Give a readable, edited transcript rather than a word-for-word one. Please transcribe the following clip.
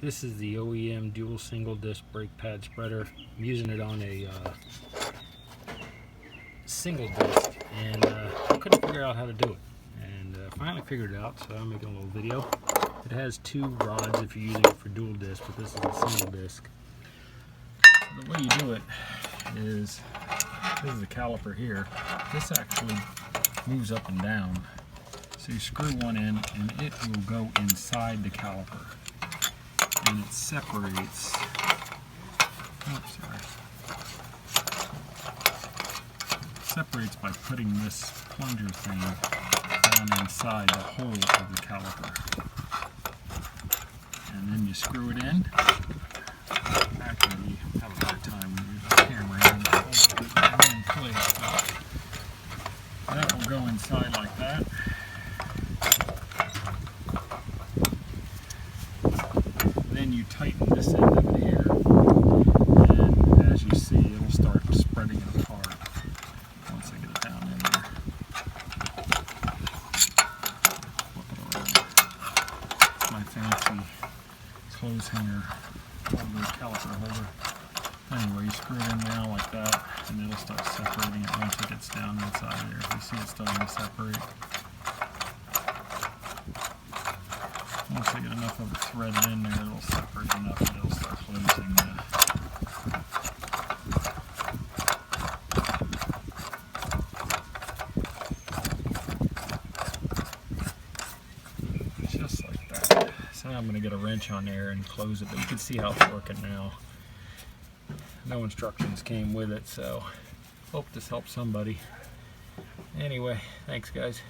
This is the OEM Duel single disc brake pad spreader. I'm using it on a single disc, and I couldn't figure out how to do it. And finally figured it out, so I'm making a little video. It has two rods if you're using it for dual disc, but this is a single disc. So the way you do it is, this is the caliper here. This actually moves up and down. So you screw one in and it will go inside the caliper. And it separates, separates by putting this plunger thing down inside the hole of the caliper. And then you screw it in. Actually, you have a hard time with the camera and hold it in place. So that will go inside like that. Then you tighten this end of it here, and as you see, it'll start spreading it apart once I get it down in there. Flip it around. It's my fancy clothes hanger holder, caliper holder. Anyway, you screw it in now like that, and it'll start separating it once it gets down inside there. You see it starting to separate. Once I get enough of it threaded in there, it'll separate enough that it'll start closing. Just like that. So now I'm going to get a wrench on there and close it, but you can see how it's working now. No instructions came with it, so hope this helps somebody. Anyway, thanks guys.